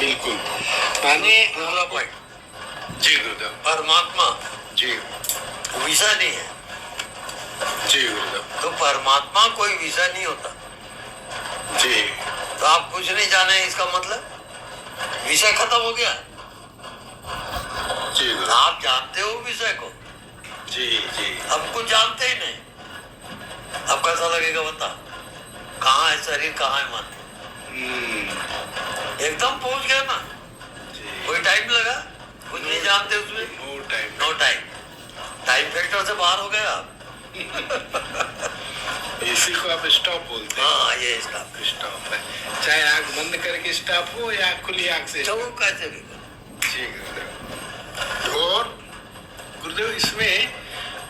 बिल्कुल। माने अगला पॉइंट, जी गुरुदेव। परमात्मा जी विषय नहीं है। जी गुरुदेव। तो परमात्मा कोई विषय नहीं होता। जी तो आप कुछ नहीं जाने, इसका मतलब विषय खत्म हो गया। जी गुरुदेव। आप जानते हो विषय को, जी जी अब कुछ जानते ही नहीं। अब कैसा लगेगा बता, कहाँ है शरीर, कहाँ है मन? एकदम पहुंच गए ना। जी। कोई टाइम लगा? कुछ नहीं जानते उसमें। No time. No time. Time factor से बाहर हो गए आप। इसी को आप स्टॉप बोलते हैं। हाँ, ये स्टॉप है, चाहे आंख बंद करके स्टॉप हो या खुली आंख से। तो कैसे भी जी गुरुदेव। और गुरुदेव इसमें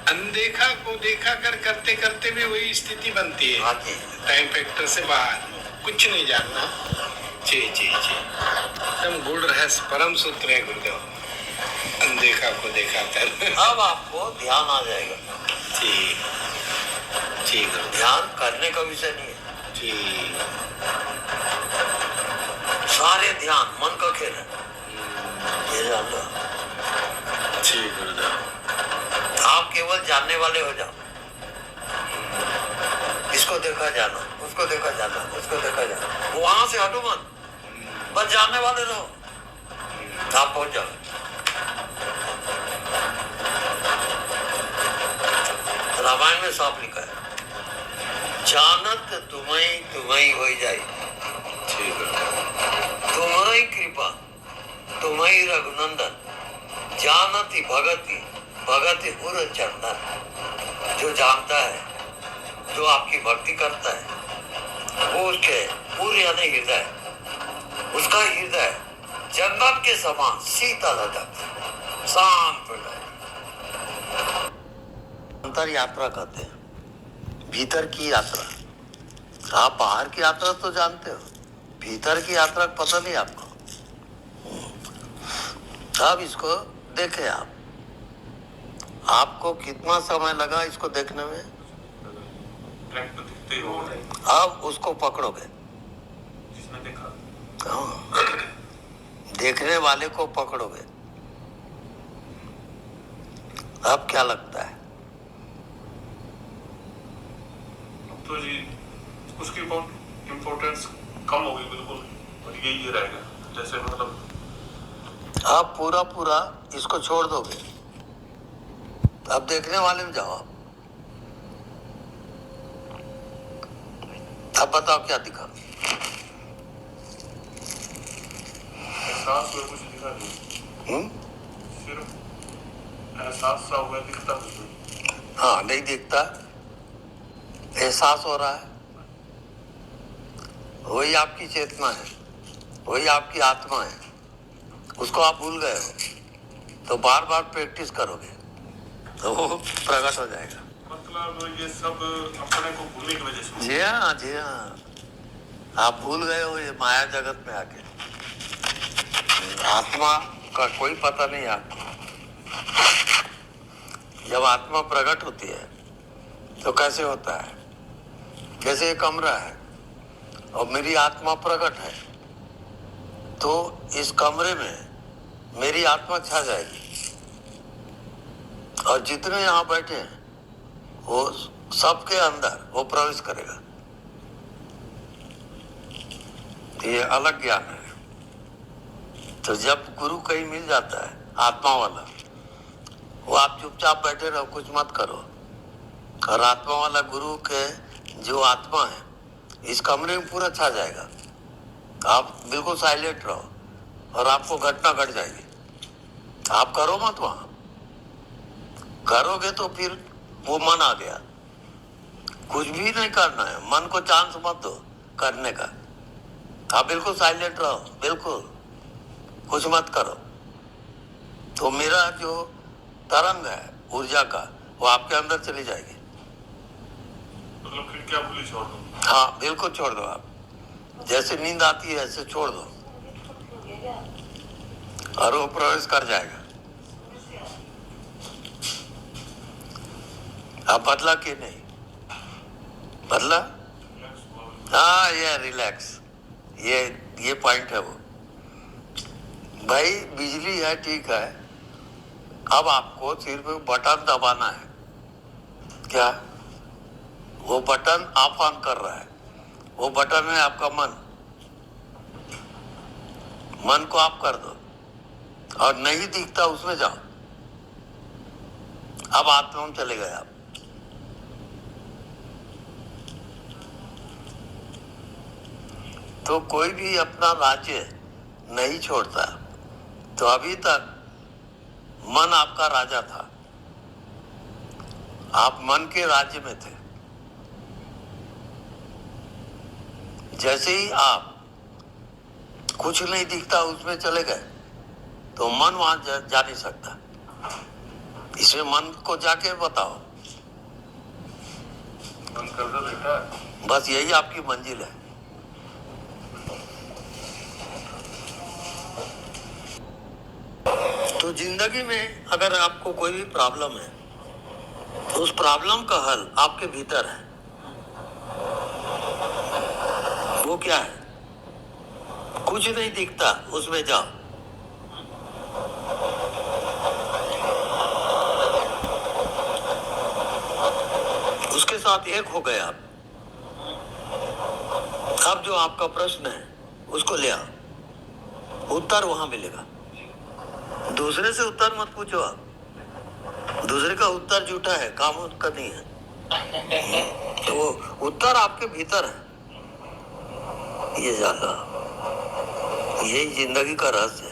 अनदेखा को देखा कर करते करते भी वही स्थिति बनती है। टाइम फैक्टर से बाहर कुछ नहीं जानना। जी जी जी, एकदम गुड़ रहस्य परम सूत्र है गुरुदेव, अनदेखा को देखा कर। अब आपको ध्यान आ जाएगा। जी जी गुरुदेव। ध्यान करने का विषय नहीं है। जी सारे ध्यान मन का खेल है, ये जान लो। जी गुरुदेव। आप केवल जानने वाले हो जाओ। इसको देखा जाना, उसको देखा जाना, उसको देखा जाना, वहां से हटो मत, बस जानने वाले रहो, आप पहुंच जाओ। रामायण में साफ लिखा है, जानत तुम्हें तुम्हें हो जाए, तुम्हारी कृपा तुम्हें रघुनंदन, जानती भगति भगति उर चंदन। जो जानता है, जो आपकी भक्ति करता है, वो उसके पूरे यानी हृदय, उसका हृदय चंदन के समान शीतल हो जाता है, शांत हो जाए। अंतर यात्रा कहते हैं, भीतर की यात्रा। आप बाहर की यात्रा तो जानते हो, भीतर की यात्रा पता नहीं आपको। अब इसको देखें आप, आपको कितना समय लगा इसको देखने में? अब उसको पकड़ोगे, जिसने देखा। देखने वाले को पकड़ोगे। अब क्या लगता है? अब तो जी उसकी इम्पोर्टेंस कम हो गई बिल्कुल, और यही रहेगा। जैसे मतलब आप पूरा इसको छोड़ दोगे, अब देखने वाले में जाओ आप। अब बताओ क्या दिखा? एहसास हुआ, कुछ दिखा नहीं। सिर्फ एहसास सा हुआ, दिखता कुछ नहीं। हाँ, नहीं दिखता, एहसास हो रहा है। वही आपकी चेतना है, वही आपकी आत्मा है। उसको आप भूल गए हो, तो बार बार प्रैक्टिस करोगे तो वो प्रकट हो जाएगा। मतलब ये सब अपने को भूलने की वजह से। जी हाँ, जी हाँ, आप भूल गए हो ये माया जगत में आके। आत्मा का कोई पता नहीं आपको। जब आत्मा प्रकट होती है तो कैसे होता है? जैसे एक कमरा है और मेरी आत्मा प्रकट है, तो इस कमरे में मेरी आत्मा छा जाएगी, और जितने यहाँ बैठे हैं वो सबके अंदर वो प्रवेश करेगा। ये अलग ज्ञान है। तो जब गुरु कहीं मिल जाता है आत्मा वाला, वो आप चुपचाप बैठे रहो, कुछ मत करो, और आत्मा वाला गुरु के जो आत्मा है इस कमरे में पूरा छा जाएगा। आप बिल्कुल साइलेंट रहो और आपको घटना घट जाएगी। आप करो मत, वहां करोगे तो फिर वो मन आ गया। कुछ भी नहीं करना है, मन को चांस मत दो करने का। आप बिल्कुल साइलेंट रहो, बिल्कुल कुछ मत करो, तो मेरा जो तरंग है ऊर्जा का, वो आपके अंदर चली जाएगी। मतलब फिर क्या भूली छोड़ दो? हाँ, बिल्कुल छोड़ दो। आप जैसे नींद आती है ऐसे छोड़ दो, और वो प्रवेश कर जाएगा। अब बदला कि नहीं बदला? हाँ, ये रिलैक्स, ये पॉइंट है वो। भाई बिजली है, ठीक है, अब आपको सिर्फ बटन दबाना है। क्या वो बटन ऑफ ऑन कर रहा है? वो बटन है आपका मन। मन को ऑफ कर दो और नहीं दिखता उसमें जाओ। अब आत्मा में चले गए आप। तो कोई भी अपना राज्य नहीं छोड़ता। तो अभी तक मन आपका राजा था, आप मन के राज्य में थे। जैसे ही आप कुछ नहीं दिखता उसमें चले गए तो मन वहां जा नहीं सकता। इसमें मन को जाके बताओ, मन कर दो बेटा। बस यही आपकी मंजिल है। तो जिंदगी में अगर आपको कोई भी प्रॉब्लम है तो उस प्रॉब्लम का हल आपके भीतर है। वो क्या है? कुछ नहीं दिखता उसमें जाओ। उसके साथ एक हो गए आप। अब जो आपका प्रश्न है उसको ले आओ, उत्तर वहां मिलेगा। दूसरे से उत्तर मत पूछो आप, दूसरे का उत्तर झूठा है, काम उनका नहीं है। तो वो उत्तर आपके भीतर है, ये जान लो। यही जिंदगी का रहस्य।